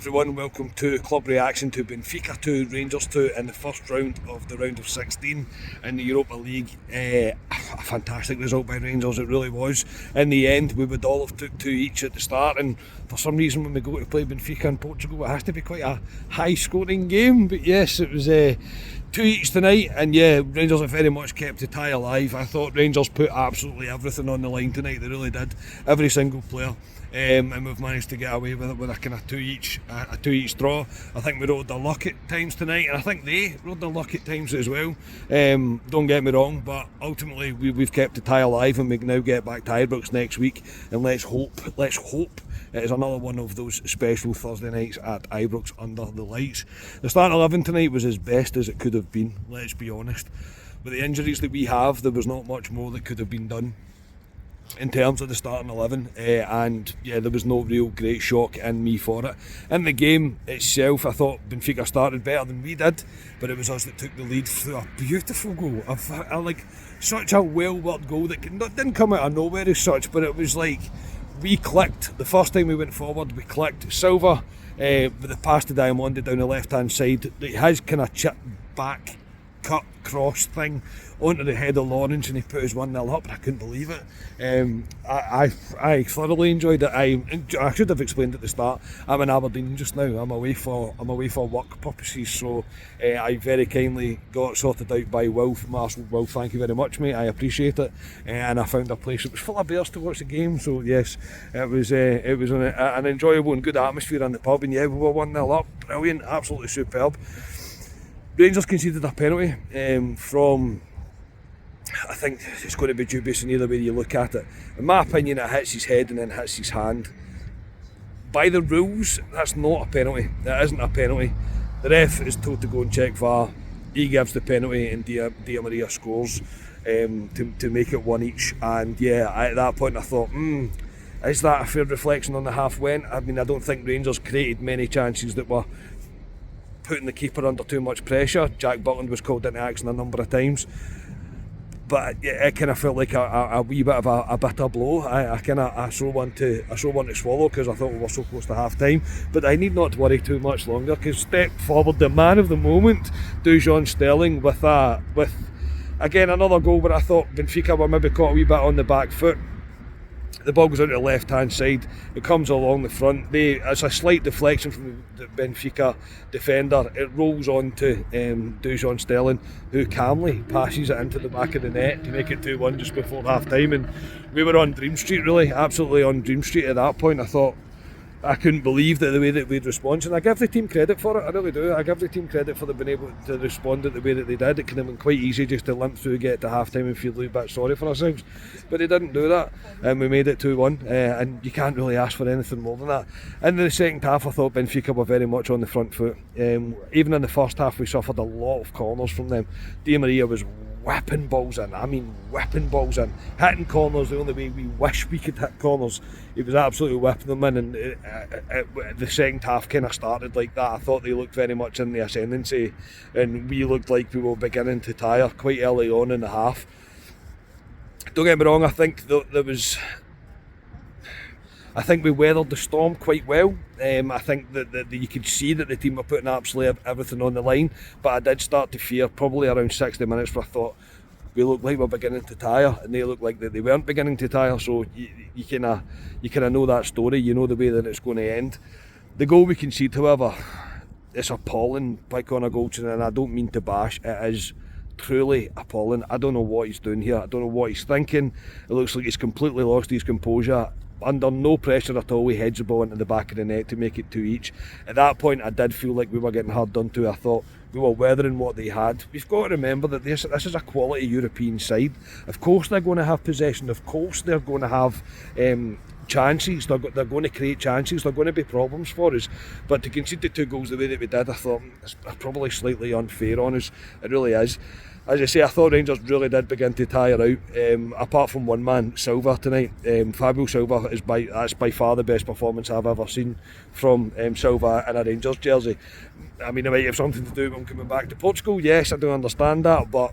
everyone, welcome to Club Reaction to Benfica 2, Rangers 2 in the first round of the round of 16 in the Europa League. A fantastic result by Rangers, it really was. In the end, we would all have took 2 each at the start, and for some reason when we go to play Benfica in Portugal it has to be quite a high scoring game, but yes, it was 2 each tonight, and yeah, Rangers have very much kept the tie alive. I thought Rangers put absolutely everything on the line tonight, they really did, every single player. And we've managed to get away with it with a kind of 2 each draw. I think we rode the luck at times tonight, and I think they rode the luck at times as well. Don't get me wrong, but ultimately we've kept the tie alive, and we can now get back to Ibrox next week, and let's hope it is another one of those special Thursday nights at Ibrox under the lights. The starting 11 tonight was as best as it could have been, let's be honest. With the injuries that we have, there was not much more that could have been done in terms of the starting 11, and yeah, there was no real great shock in me for it. In the game itself, I thought Benfica started better than we did, but it was us that took the lead through a beautiful goal, like such a well-worked goal that didn't come out of nowhere as such, but it was like we clicked. The first time we went forward, we clicked. Silva, with the pass to Diamond down the left-hand side, his kind of chip back cut cross thing onto the head of Lawrence, and he put his 1-0 up, and I couldn't believe it. I thoroughly enjoyed it. I should have explained at the start, I'm in Aberdeen just now. I'm away for work purposes, so I very kindly got sorted out by Wilf. Marshall Wilf, thank you very much, mate, I appreciate it. And I found a place that was full of bears to watch the game, so yes, it was an enjoyable and good atmosphere in the pub, and yeah, we were 1-0 up, brilliant, absolutely superb. Rangers conceded a penalty from, I think it's going to be dubious in either way you look at it. In my opinion, it hits his head and then hits his hand. By the rules, that's not a penalty. That isn't a penalty. The ref is told to go and check VAR. He gives the penalty, and Di Maria scores to make it 1 each. And yeah, at that point I thought, is that a fair reflection on the half went? I mean, I don't think Rangers created many chances that were putting the keeper under too much pressure. Jack Butland was called into action a number of times, but it kind of felt like a wee bit of a bitter blow. I saw one to swallow, because I thought we were so close to half time, but I need not worry too much longer, because step forward the man of the moment, Dujon Sterling, with again another goal where I thought Benfica were maybe caught a wee bit on the back foot. The ball goes out to the left-hand side, it comes along the front, it's a slight deflection from the Benfica defender, it rolls on to Dujon Sterling, who calmly passes it into the back of the net to make it 2-1 just before half-time, and we were on Dream Street, really, absolutely on Dream Street at that point. I thought, I couldn't believe the way that we'd respond, and I give the team credit for it, I really do. I give the team credit for being able to respond in the way that they did. It could have been quite easy just to limp through, get to half time and feel a little bit sorry for ourselves, but they didn't do that, and we made it 2-1, and you can't really ask for anything more than that. In the second half, I thought Benfica were very much on the front foot. Even in the first half, we suffered a lot of corners from them. Di Maria was whipping balls in, hitting corners the only way we wish we could hit corners. He was absolutely whipping them in, and the second half kind of started like that. I thought they looked very much in the ascendancy, and we looked like we were beginning to tire quite early on in the half. Don't get me wrong, I think we weathered the storm quite well. I think that you could see that the team were putting absolutely everything on the line, but I did start to fear probably around 60 minutes where I thought we looked like we're beginning to tire, and they looked like that they weren't beginning to tire. So you kind of know that story, you know the way that it's going to end. The goal we concede, however, it's appalling by Conor Goldson, and I don't mean to bash, it is truly appalling. I don't know what he's doing here, I don't know what he's thinking. It looks like he's completely lost his composure. Under no pressure at all, he heads the ball into the back of the net to make it 2 each. At that point, I did feel like we were getting hard done to. I thought we were weathering what they had. We've got to remember that this is a quality European side. Of course they're going to have possession, of course they're going to have chances, they're going to create chances, they're going to be problems for us, but to concede the 2 goals the way that we did, I thought it's probably slightly unfair on us. It really is. As I say, I thought Rangers really did begin to tire out, apart from one man, Silva, tonight. Fabio Silva, that's by far the best performance I've ever seen from Silva in a Rangers jersey. I mean, it might have something to do with him coming back to Portugal, yes, I do understand that, but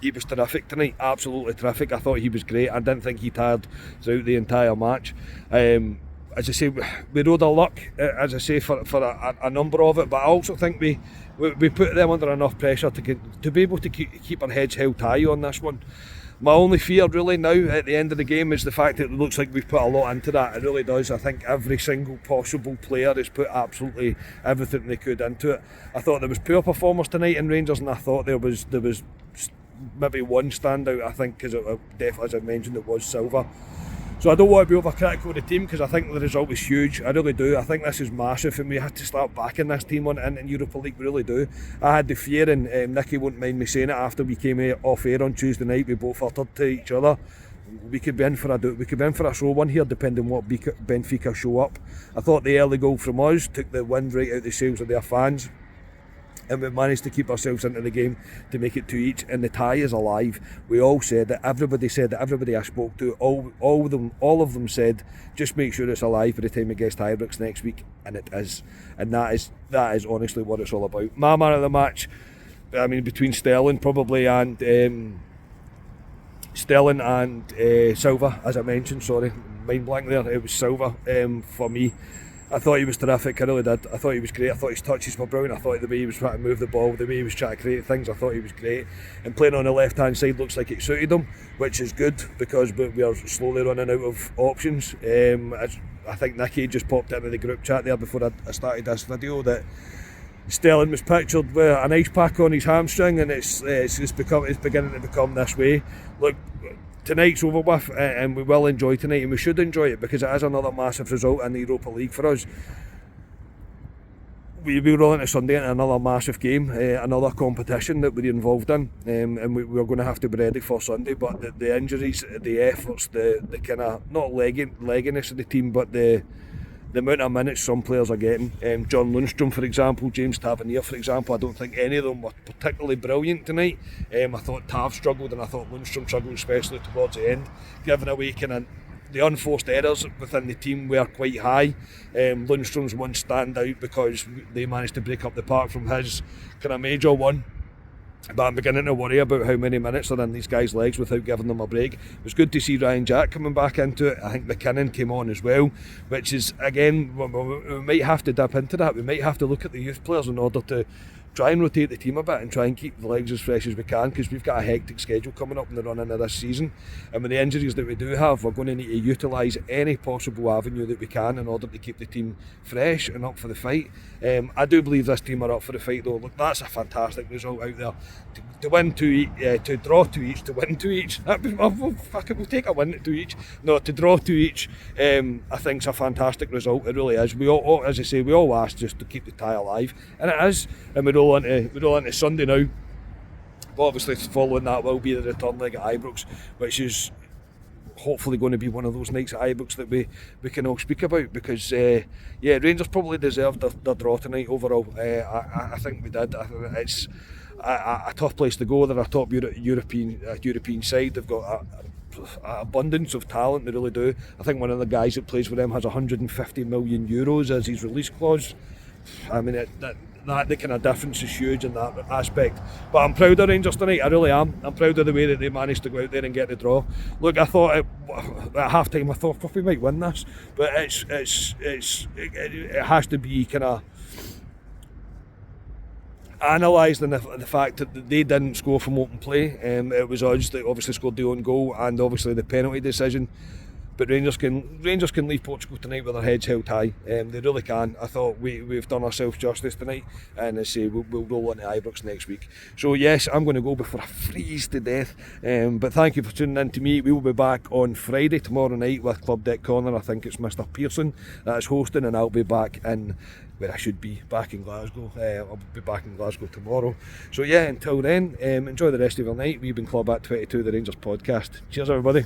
he was terrific tonight, absolutely terrific. I thought he was great. I didn't think he tired throughout the entire match. as I say, we rode our luck, as I say, for a number of it, but I also think we put them under enough pressure to be able to keep our heads held high on this one. My only fear really now at the end of the game is the fact that it looks like we've put a lot into that. It really does. I think every single possible player has put absolutely everything they could into it. I thought there was poor performers tonight in Rangers, and I thought there was maybe one standout, I think, because as I mentioned, it was Silva. So I don't want to be overcritical of the team, because I think the result is huge. I really do. I think this is massive, and we had to start backing this team in Europa League. We really do. I had the fear, and Nicky won't mind me saying it, after we came off air on Tuesday night, we both uttered to each other, we could be in for a slow one here, depending on what Benfica show up. I thought the early goal from us took the wind right out of the sails of their fans, and we managed to keep ourselves into the game to make it 2-2, and the tie is alive. We all said it, everybody I spoke to, all of them said, just make sure it's alive by the time it gets to Ibrox next week, and it is. And that is honestly what it's all about. My man of the match, I mean, between Sterling and Silva, as I mentioned, sorry, mind blank there, it was Silva for me. I thought he was terrific, I really did. I thought he was great. I thought his touches were brilliant. I thought the way he was trying to move the ball, the way he was trying to create things, I thought he was great. And playing on the left hand side looks like it suited him, which is good, because we are slowly running out of options. I think Nicky just popped into the group chat there before I started this video that Sterling was pictured with an ice pack on his hamstring, and it's beginning to become this way. Look, tonight's over with, and we will enjoy tonight, and we should enjoy it, because it is another massive result in the Europa League for us. We roll into Sunday into another massive game, another competition that we're involved in, and we're going to have to be ready for Sunday. But the injuries, the efforts, the kind of not legginess of the team, but the amount of minutes some players are getting. John Lundstrom, for example, James Tavernier, for example, I don't think any of them were particularly brilliant tonight. I thought Tav struggled, and I thought Lundstrom struggled, especially towards the end, giving away kind of the unforced errors within the team were quite high. Lundstrom's one stand out because they managed to break up the park from his kind of major one. But I'm beginning to worry about how many minutes are in these guys' legs without giving them a break. It was good to see Ryan Jack coming back into it. I think McKinnon came on as well, which is, again, we might have to dip into that. We might have to look at the youth players in order to try and rotate the team a bit and try and keep the legs as fresh as we can, because we've got a hectic schedule coming up in the run into this season, and with the injuries that we do have, we're going to need to utilise any possible avenue that we can in order to keep the team fresh and up for the fight. I do believe this team are up for the fight though. Look, that's a fantastic result out there. To win 2-2, to draw 2-2, to win 2-2, we'll take a win at 2-2. No, to draw 2-2, I think it's a fantastic result. It really is. We all, as I say, we all asked just to keep the tie alive, and it is. And we roll into Sunday now. But obviously following that will be the return leg at Ibrox, which is hopefully going to be one of those nights at Ibrox that we can all speak about, because Rangers probably deserved their draw tonight overall. I think we did. It's a tough place to go. They're a top European side. They've got an abundance of talent, they really do. I think one of the guys that plays with them has 150 million euros as his release clause. I mean, the kind of difference is huge in that aspect. But I'm proud of Rangers tonight, I really am. I'm proud of the way that they managed to go out there and get the draw. Look, I thought at half time, I thought we might win this, but it has to be kind of analysed in the fact that they didn't score from open play. It was us that obviously scored the own goal, and obviously the penalty decision. But Rangers can leave Portugal tonight with their heads held high. They really can. I thought we've done ourselves justice tonight, and I say we'll roll into Ibrox next week. So yes, I'm going to go before I freeze to death. But thank you for tuning in to me. We will be back on Friday tomorrow night with Club Deck Corner. I think it's Mr. Pearson that is hosting, and I'll be back in where I should be, back in Glasgow. I'll be back in Glasgow tomorrow. So yeah, until then, enjoy the rest of your night. We've been Club at 22, the Rangers podcast. Cheers everybody.